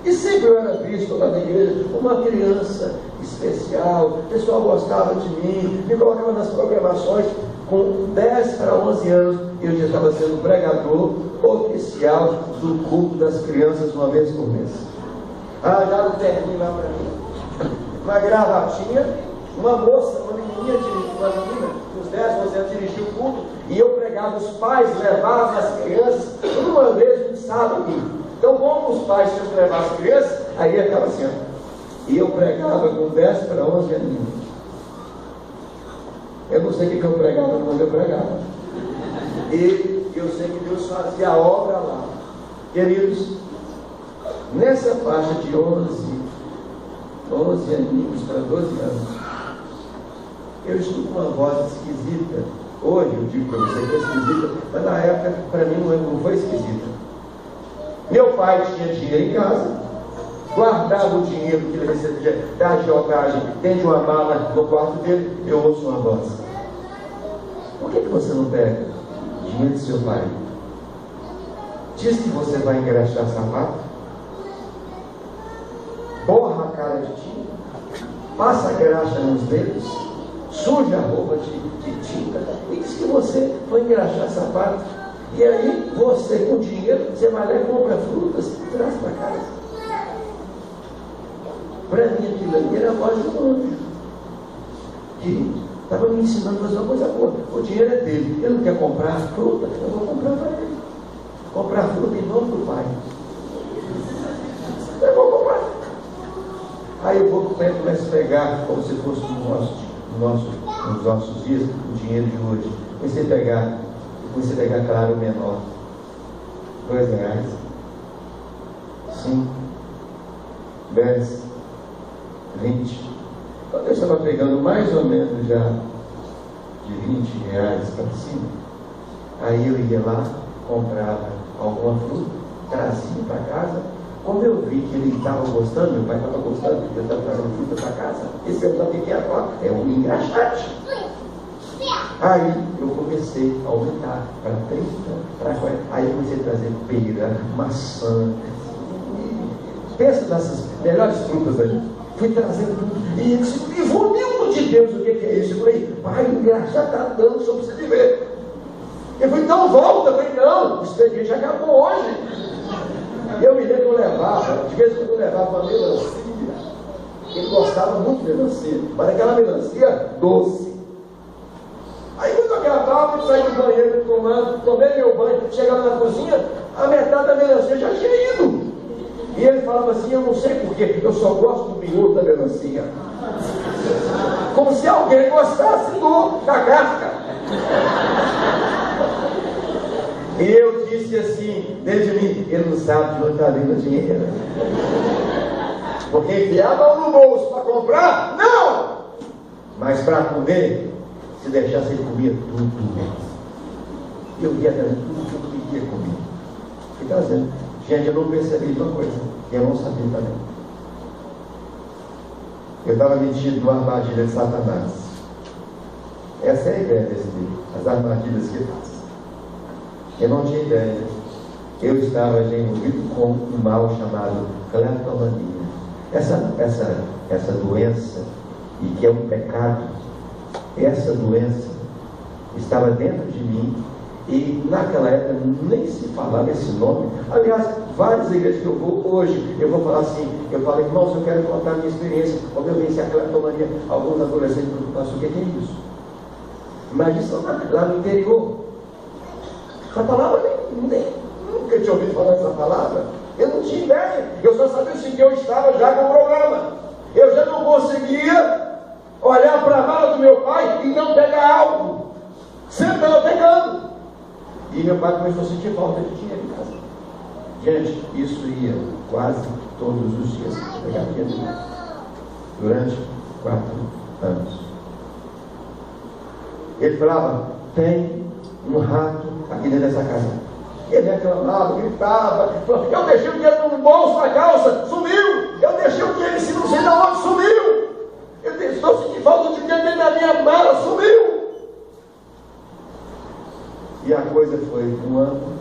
E sempre eu era visto lá na igreja como uma criança especial. O pessoal gostava de mim, me colocava nas programações. Com 10 para 11 anos, eu já estava sendo pregador oficial do culto das crianças uma vez por mês. Já um terninho lá para mim, uma gravatinha, uma moça, uma menina dos 10, 11 anos, dirigia o culto, e eu pregava. Os pais levavam as crianças uma vez no sábado. Então, como os pais tinham que levar as crianças, aí estava assim, ó. E eu pregava com 10 para 11 aninhos. Eu não sei o que eu pregava, mas eu pregava. E eu sei que Deus fazia a obra lá. Queridos, nessa faixa de 11 aninhos para 12 anos, eu escuto uma voz esquisita. Hoje eu digo para você que é esquisita, mas na época para mim não foi esquisita. Meu pai tinha dinheiro em casa, guardava o dinheiro que ele recebia da agiotagem dentro de uma mala no quarto dele. Eu ouço uma voz: por que você não pega dinheiro do seu pai? Diz que você vai engraxar sapato, borra a cara de tinta, passa a graxa nos dedos, suja a roupa de tinta e diz que você foi engraxar sapato. E aí você, com dinheiro, você vai lá e compra frutas e traz para casa. Para mim aquilo ali era a voz do anjo, que estava me ensinando a fazer uma coisa boa. O dinheiro é dele, ele não quer comprar fruta, eu vou comprar para ele. Comprar fruta em nome do pai. Eu vou comprar. Aí eu vou começar a pegar, como se fosse nos nossos dias, o dinheiro de hoje. Comecei a pegar, claro, o menor. R$2, 5, 10, 20. Quando eu estava pegando mais ou menos já de R$20 para cima, aí eu ia lá, comprava alguma fruta, trazia para casa. Como eu vi que ele estava gostando, meu pai estava gostando, porque eu estava trazendo fruta para casa, esse eu sabia que era, é um engraxate. Aí eu comecei a aumentar para 30, para 40. Aí eu comecei a trazer pera, maçã. Pensa nessas melhores frutas aí. Fui trazendo tudo. E ele disse: Ivonildo de Deus, o que é isso? Eu falei: pai, o já está dando, só precisa de ver. Ele falou: então volta. Eu falei: não, o expediente acabou hoje. Eu me lembro que eu levava, de vez em quando eu levava uma melancia. Ele gostava muito de melancia, mas aquela melancia doce. Aí quando eu acabava, saí do banheiro tomando, tomei meu banho, chegava na cozinha, a metade da melancia já tinha ido. E ele falava assim: eu não sei porquê, eu só gosto do miolo da melancia. Como se alguém gostasse da casca. E eu disse assim, dentro de mim, ele não sabe de onde está vindo o dinheiro. Porque enfiar a mão no bolso para comprar, não! Mas para comer, se deixasse ele comia tudo. Eu ia dando tudo que eu queria comer. Fica dizendo, gente, eu não percebi uma coisa, eu não sabia também. Eu estava metido numa armadilha de Satanás. Essa é a ideia desse livro, as armadilhas que faz. Eu não tinha ideia. Eu estava envolvido com um mal chamado cleptomania. Essa doença, e que é um pecado, essa doença estava dentro de mim. E naquela época nem se falava esse nome. Aliás, várias igrejas que eu vou hoje, eu vou falar assim, eu falo, irmãos, eu quero contar a minha experiência, quando eu venci a cleptomania. Alguns adolescentes perguntam, o que é isso? Mas isso lá no interior. Essa palavra nunca tinha ouvido falar dessa palavra. Eu não tinha ideia. Eu só sabia assim, que eu estava já com o problema. Eu já não conseguia olhar para a mala do meu pai e não pegar algo. Sempre estava pegando. E meu pai começou a sentir falta de dinheiro em casa. Gente, isso ia quase todos os dias pegar dinheiro. Durante 4 anos. Ele falava, tem um rato aqui dentro dessa casa. Ele reclamava, gritava, falava, eu deixei o dinheiro no bolso, na calça, sumiu. Eu deixei o dinheiro em cima, não sei de onde, sumiu. Eu estou sentindo falta de dinheiro dentro da minha mala, sumiu. E a coisa foi 1 ano.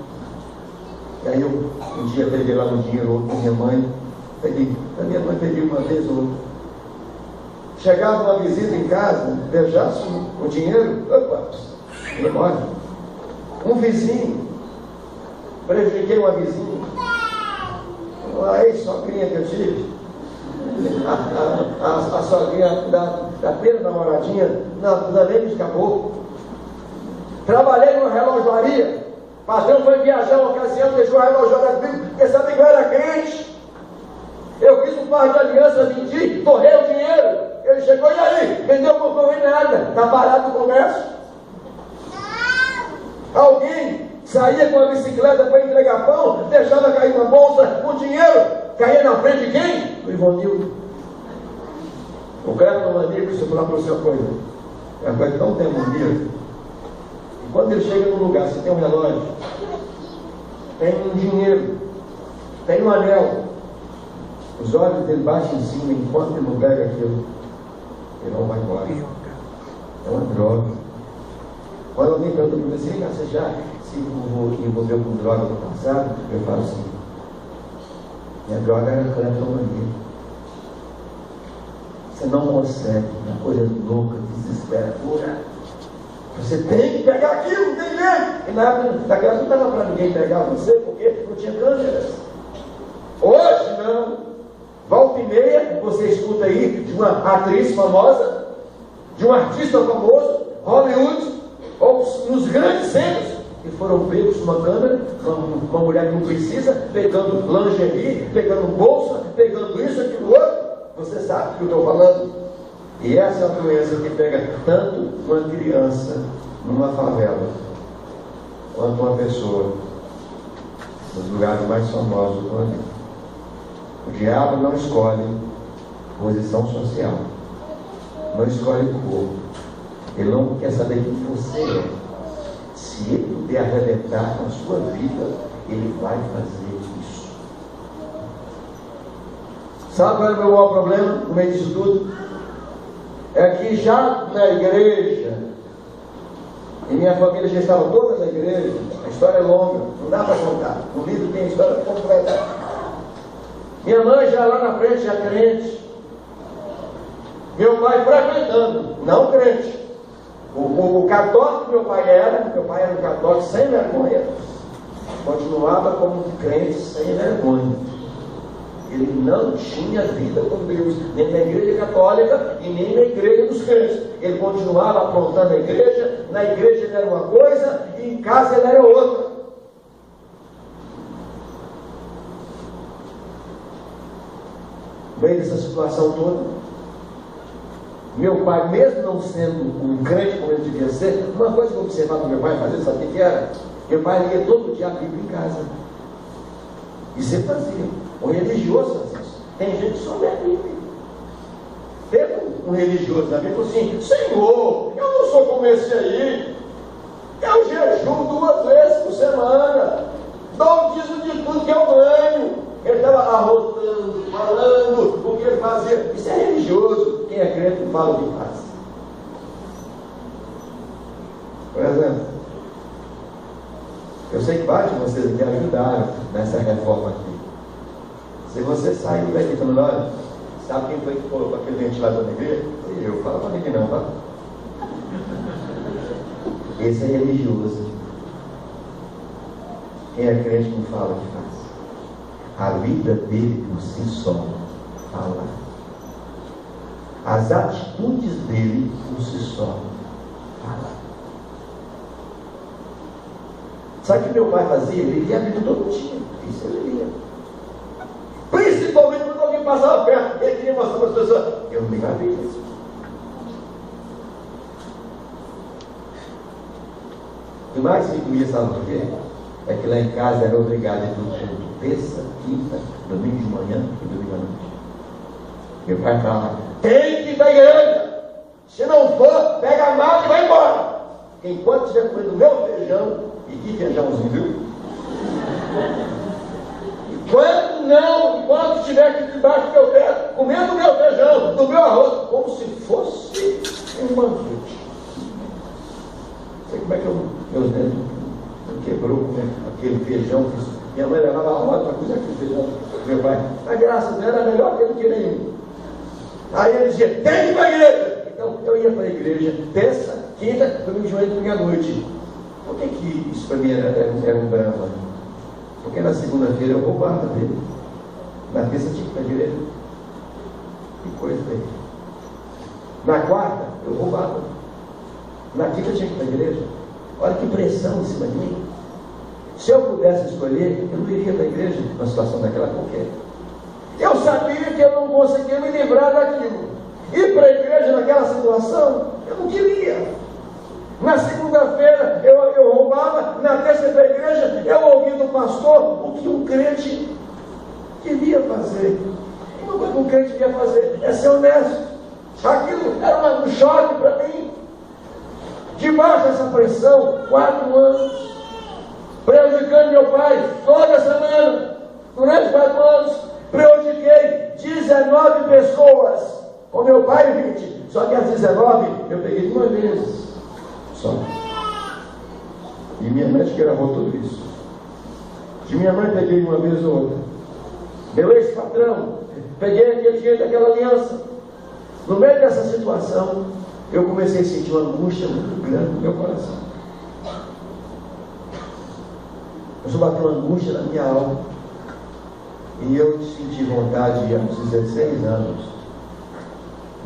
E aí eu um dia peguei lá um dinheiro, outro com minha mãe. Peguei uma vez ou outra. Chegava uma visita em casa, deixasse o dinheiro, opa, ia embora. Um vizinho, prejudiquei uma vizinha, uma ex-sogrinha que eu tive, a sogrinha da primeira namoradinha, nem me escapou. Trabalhei numa relojoaria, o patrão foi viajar uma ocasião, deixou a relojoaria comigo, porque sabia que eu era crente. Eu fiz um par de alianças, vendi, torrei o dinheiro. Ele chegou, e aí? Vendeu, comprou em nada, está barato o comércio. Alguém saía com a bicicleta para entregar pão, deixava cair na bolsa, o dinheiro caía na frente de quem? Do Ivonildo. O cleptomaníaco, deixa eu falar para você uma coisa, é uma coisa que não tem maníaco. E quando ele chega no lugar, se tem um relógio, tem um dinheiro, tem um anel, os olhos dele baixam em cima, enquanto ele não pega aquilo, ele não vai embora. É uma droga. Quando alguém pergunta para mim assim, você já se envolveu com droga no passado? Eu falo assim, minha droga era cleptomania. Você não consegue, uma coisa louca, desesperadora. Você tem que pegar aquilo, não tem jeito. E na época, naquela não dava para ninguém pegar você, porque não tinha câmeras. Hoje não. Volta e meia, você escuta aí de uma atriz famosa, de um artista famoso, Hollywood, ou nos grandes centros, que foram pegos numa câmera, uma mulher que não precisa, pegando lingerie, pegando bolsa, pegando isso, aquilo outro. Você sabe o que eu estou falando? E essa é a doença que pega tanto uma criança numa favela, quanto uma pessoa nos lugares mais famosos do planeta. O diabo não escolhe posição social, não escolhe cor. Ele não quer saber quem você é. Se ele puder arrebentar na sua vida, ele vai fazer isso. Sabe qual é o meu maior problema no meio disso tudo? É que já na igreja, e minha família já estava toda na igreja, a história é longa, não dá para contar. No livro tem a história completa. Minha mãe já lá na frente, já crente. Meu pai frequentando, não crente. O católico que meu pai era um católico sem vergonha, continuava como um crente sem vergonha. Ele não tinha vida com Deus, nem na igreja católica e nem na igreja dos crentes. Ele continuava aprontando a igreja, na igreja ele era uma coisa e em casa ele era outra. No meio dessa situação toda, Meu pai, mesmo não sendo um crente como ele devia ser, uma coisa que eu observava do meu pai fazer, sabe o que era? Meu pai lia todo dia a Bíblia em casa. E sempre fazia. O religioso faz isso. Tem gente que só lê a Bíblia. Teve um religioso na Bíblia que falou assim: Senhor, eu não sou como esse aí. Eu jejuo 2 vezes por semana. Dou o dízimo de tudo que eu ganho. Ele estava arrotando, falando o que ele fazia. Isso é religioso. Quem é crente não fala o que faz. Por exemplo, eu sei que vários de vocês me ajudaram nessa reforma aqui. Se você saiu daqui falando: olha, sabe quem foi que colocou aquele ventilador na igreja? Eu falo para mim que não, tá? Esse é religioso. Quem é crente não fala o que faz. A vida dele por si só fala. As atitudes dele por si só fala. Sabe o que meu pai fazia? Ele lia a Bíblia todo dia. Isso ele lia. Principalmente quando alguém passava perto, ele queria mostrar para as pessoas: eu não ligo a Bíblia. O mais me doía, sabe por quê? É que lá em casa era obrigado a ir todo terça, quinta, domingo de manhã e domingo à noite. Meu pai falava: tem que ir para a igreja. Se não for, pega a mala e vai embora. Enquanto estiver comendo meu feijão, e que feijãozinho, viu? Enquanto estiver aqui debaixo do meu pé, comendo o meu feijão, do meu arroz, como se fosse um banquete. Não sei como é que meus dentes não quebrou aquele feijão. Minha mãe levava a roda para cozinhar aquele feijão. Meu pai, a graça dela era melhor que ele queria ir. Aí ele dizia: tem que ir para a igreja. Então eu ia para a igreja terça, quinta, domingo de manhã e domingo à noite. Por que isso para mim era um drama? Porque na segunda-feira eu roubava dele. Na terça tinha que ir para a igreja. Que coisa aí. Na quarta eu roubava. Na quinta tinha que ir para a igreja. Olha que pressão em cima de mim. Se eu pudesse escolher, eu não iria para a igreja numa situação daquela qualquer. Eu sabia que eu não conseguia me livrar daquilo. Ir para a igreja naquela situação, eu não queria. Na segunda-feira eu roubava, na terça para a igreja eu ouvi do pastor o que um crente devia fazer. Uma coisa que um crente devia fazer é ser honesto. Aquilo era um choque para mim. Debaixo dessa pressão, 4 anos, prejudicando meu pai toda semana, durante 4 anos, prejudiquei 19 pessoas, com meu pai 20, só que as 19 eu peguei uma vez só. E minha médica gravou tudo isso. De minha mãe peguei uma vez ou outra. Meu ex-patrão, peguei aquele dinheiro daquela aliança. No meio dessa situação, eu comecei a sentir uma angústia muito grande no meu coração. Eu só bateu uma angústia na minha alma. E eu senti vontade, aos 16 anos,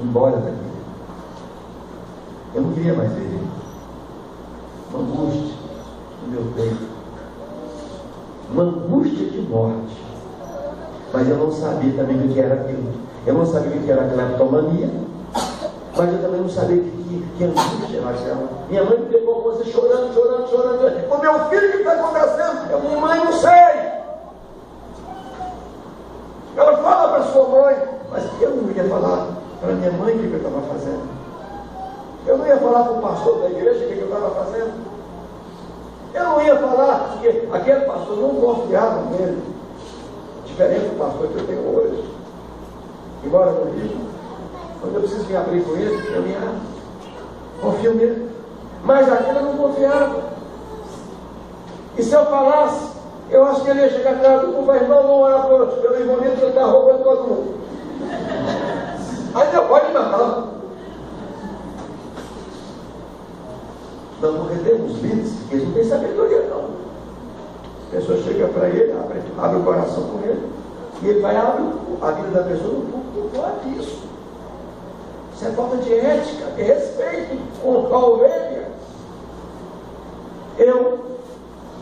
ir embora daqui. Eu não queria mais ver ele. Uma angústia no meu peito. Uma angústia de morte. Mas eu não sabia também o que era aquilo. Eu não sabia o que era cleptomania. Mas eu também não sabia que angústia era aquela. Minha mãe me pegou com você chorando. O meu filho, o que está acontecendo? Eu, minha mãe, não sei. Ela fala para sua mãe. Mas eu não ia falar para minha mãe o que eu estava fazendo. Eu não ia falar para o pastor da igreja o que eu estava fazendo. Eu não ia falar porque aquele pastor não confiava nele. Diferente do pastor que eu tenho hoje. Embora eu não diga, quando eu preciso me abrir com ele, eu me abro. Confio nele. Mas aquele eu não confiava. E se eu falasse, eu acho que ele ia chegar atrás do povo, irmão, não orar pelo irmãozinho que ele está roubando todo mundo. Aí não pode matar. Não, porque temos líderes que eles não têm sabedoria, não. A pessoa chega para ele, abre o coração com ele, e ele vai abrir a vida da pessoa. Não pode isso. Isso é falta de ética, de respeito com a ovelha. Eu,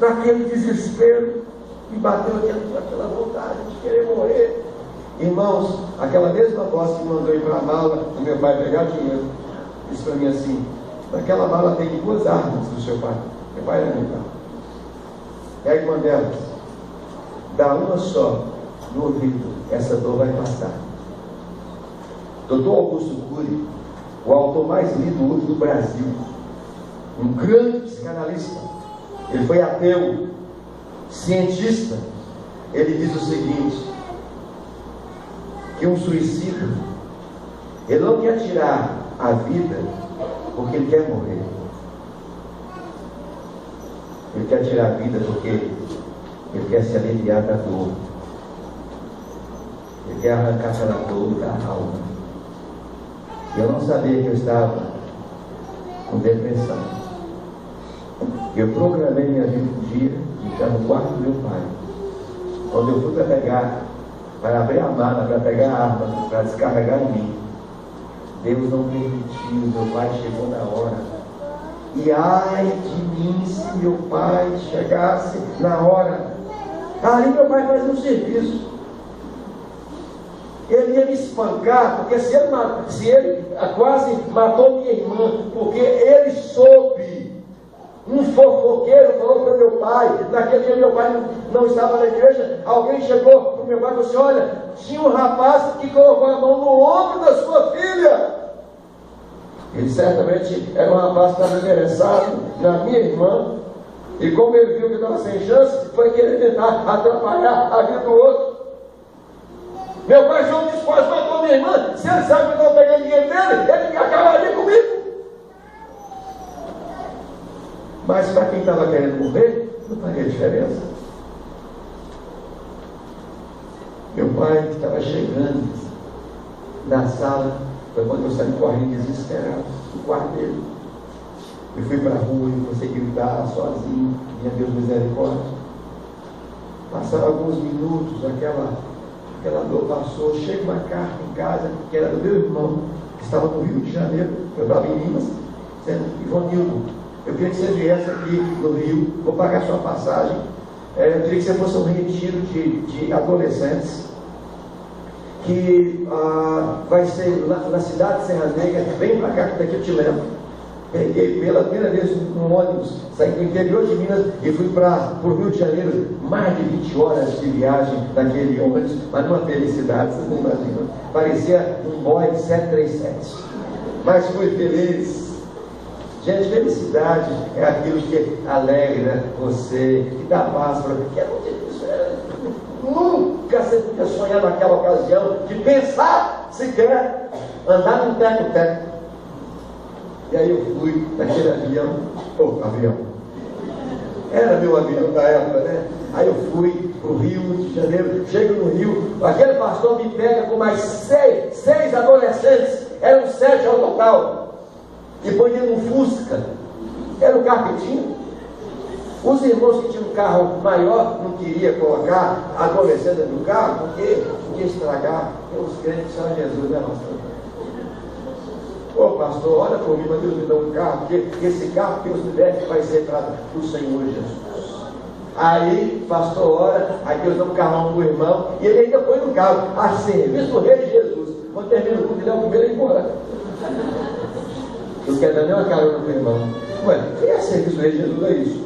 naquele desespero, me bateu aquela vontade de querer morrer. Irmãos, aquela mesma voz que mandou ir para a mala do meu pai pegar dinheiro, disse para mim assim: naquela mala tem 2 armas do seu pai. Meu pai era militar. Pega uma delas, dá uma só no ouvido, essa dor vai passar. Dr. Augusto Cury, o autor mais lido hoje do Brasil, um grande psicanalista, ele foi ateu, cientista. Ele diz o seguinte: que um suicida, ele não quer tirar a vida porque ele quer morrer. Ele quer tirar a vida porque ele quer se aliviar da dor. Ele quer arrancar aquela dor da alma. E eu não sabia que eu estava com depressão. Eu programei minha vida um dia, de estar no quarto do meu pai. Quando eu fui para abrir a mala, para pegar a arma, para descarregar em mim, Deus não permitiu, meu pai chegou na hora. E ai de mim se meu pai chegasse na hora. Ali meu pai fazia um serviço. Ele ia me espancar, porque se ele quase matou minha irmã, porque ele soube. Um fofoqueiro falou para meu pai, naquele dia meu pai não estava na igreja, alguém chegou para o meu pai e falou assim: olha, tinha um rapaz que colocou a mão no ombro da sua filha. Ele certamente era um rapaz que estava interessado na minha irmã, e como ele viu que estava sem chance, foi querer tentar atrapalhar a vida do outro. Meu pai só me disse: matou minha irmã, se ele sabe que eu estou pegando dinheiro dele, ele acabaria comigo. Mas para quem estava querendo morrer, não faria diferença. Meu pai estava chegando na sala, foi quando eu saí correndo desesperado do quarto dele. Eu fui para a rua e consegui gritar sozinho: minha Deus, misericórdia. Passaram alguns minutos, aquela dor passou. Chega uma carta em casa, que era do meu irmão, que estava no Rio de Janeiro. Eu estava em Minas, dizendo: Ivanildo, eu queria que você viesse aqui no Rio, vou pagar sua passagem. Eu queria que você fosse a um retiro de adolescentes, que vai ser na cidade de Serra Negra. Vem para cá, que daqui eu te levo. Peguei pela primeira vez um ônibus, saí do interior de Minas e fui para o Rio de Janeiro. Mais de 20 horas de viagem daquele ônibus, mas numa felicidade, vocês não imaginam. Parecia um Boeing 737, mas fui feliz. Gente, felicidade é aquilo que alegra você, que dá paz para você. Que é muito difícil. Nunca você podia sonhar naquela ocasião de pensar sequer andar num teco-teco. E aí eu fui naquele avião. Era meu avião da época, né? Aí eu fui para o Rio de Janeiro. Chego no Rio, aquele pastor me pega com mais seis adolescentes. Eram 7 ao total. E põe dentro de um Fusca. Era o carro que tinha. Os irmãos que tinham um carro maior não queriam colocar a adolescente dentro do carro, porque podia estragar. Os crentes são Jesus, né, pastor? Ô pastor, olha por mim, mas Deus me dá um carro, porque esse carro que Deus me der vai ser para o Senhor Jesus. Aí, pastor, ora, aí Deus dá um carrão para o irmão, e ele ainda põe no carro, a serviço do Rei de Jesus. Quando termina o culto, ele é o primeiro a ir embora. Não quer dar nem uma carona para o irmão. Ué, quem é serviço do Rei de Jesus? É isso.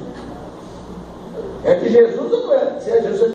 É de Jesus ou não é? Se é Jesus,